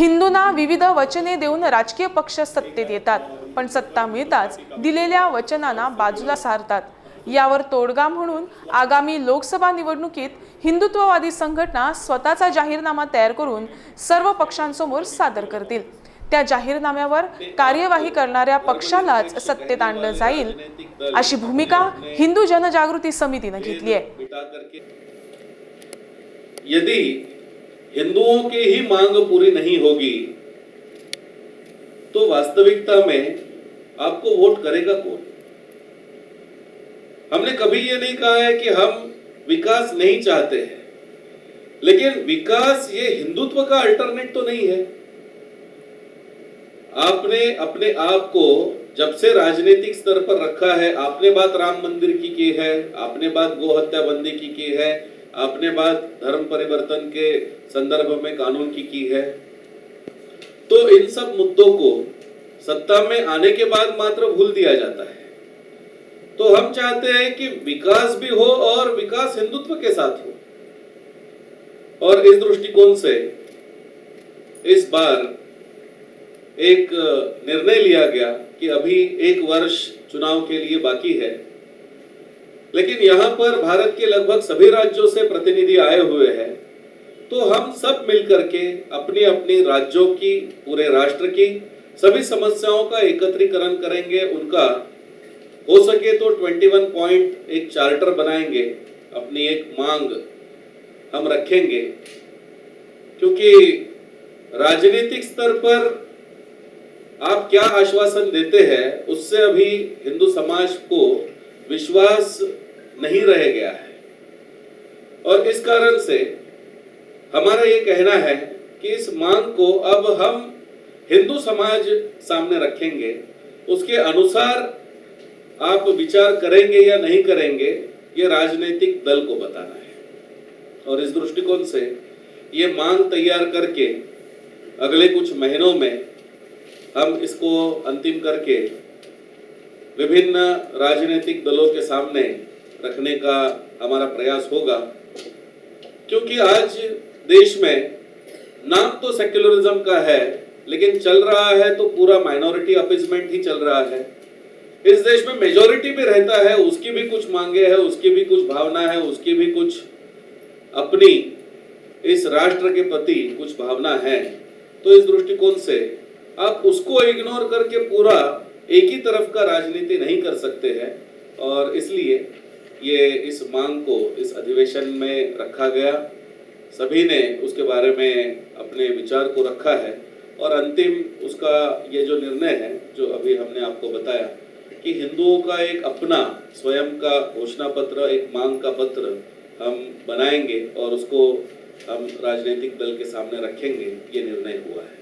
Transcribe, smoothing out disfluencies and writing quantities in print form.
हिंदूंना विविध वचने देऊन राजकीय पक्ष सत्तेत येतात, पण सत्ता मिळताच दिलेल्या वचनांना बाजूला सारतात। यावर तोडगा म्हणून आगामी लोकसभा निवडणुकीत हिंदुत्ववादी संघटना स्वतःचा जाहीरनामा तयार करून सर्व पक्षांसमोर सादर करतील। त्या जाहीरनाम्यावर कार्यवाही करणाऱ्या पक्षालाच सत्तेत आणलं जाईल, अशी भूमिका हिंदू जनजागृती समितीने घेतली आहे। यदि हिंदुओं की ही मांग पूरी नहीं होगी तो वास्तविकता में आपको वोट करेगा कौन? हमने कभी ये नहीं कहा है कि हम विकास नहीं चाहते हैं, लेकिन विकास ये हिंदुत्व का अल्टरनेट तो नहीं है। आपने अपने आप को जब से राजनीतिक स्तर पर रखा है, आपने बात राम मंदिर की है, आपने बात गो हत्या बंदी की है, आपने बात धर्म परिवर्तन के संदर्भ में कानून की है, तो इन सब मुद्दों को सत्ता में आने के बाद मात्र भूल दिया जाता है। तो हम चाहते हैं कि विकास भी हो और विकास हिंदुत्व के साथ हो, और इस दृष्टिकोण से इस बार एक निर्णय लिया गया कि अभी 1 वर्ष चुनाव के लिए बाकी है, लेकिन यहाँ पर भारत के लगभग सभी राज्यों से प्रतिनिधि आए हुए हैं। तो हम सब मिलकर के अपनी अपनी राज्यों की, पूरे राष्ट्र की सभी समस्याओं का एकत्रीकरण करेंगे, उनका हो सके तो 21 पॉइंट एक चार्टर बनाएंगे, अपनी एक मांग हम रखेंगे, क्योंकि राजनीतिक स्तर पर आप क्या आश्वासन देते हैं उससे अभी हिंदू समाज को विश्वास नहीं रह गया है। और इस कारण से हमारा ये कहना है कि इस मांग को अब हम हिंदू समाज सामने रखेंगे, उसके अनुसार आप विचार करेंगे या नहीं करेंगे ये राजनीतिक दल को बताना है। और इस दृष्टिकोण से ये मांग तैयार करके अगले कुछ महीनों में हम इसको अंतिम करके विभिन्न राजनीतिक दलों के सामने रखने का हमारा प्रयास होगा, क्योंकि आज देश में नाम तो सेक्युलरिज्म का है, लेकिन चल रहा है तो पूरा माइनॉरिटी अपीजमेंट ही चल रहा है। इस देश में मेजॉरिटी भी रहता है, उसकी भी कुछ मांगे हैं, उसकी भी कुछ भावना है, उसकी भी कुछ अपनी इस राष्ट्र के प्रति कुछ भावना है। तो इस दृष्टिकोण से आप उसको इग्नोर करके पूरा एक ही तरफ का राजनीति नहीं कर सकते हैं, और इसलिए ये इस मांग को इस अधिवेशन में रखा गया। सभी ने उसके बारे में अपने विचार को रखा है, और अंतिम उसका ये जो निर्णय है जो अभी हमने आपको बताया कि हिंदुओं का एक अपना स्वयं का घोषणा पत्र, एक मांग का पत्र हम बनाएंगे और उसको हम राजनीतिक दल के सामने रखेंगे, ये निर्णय हुआ है।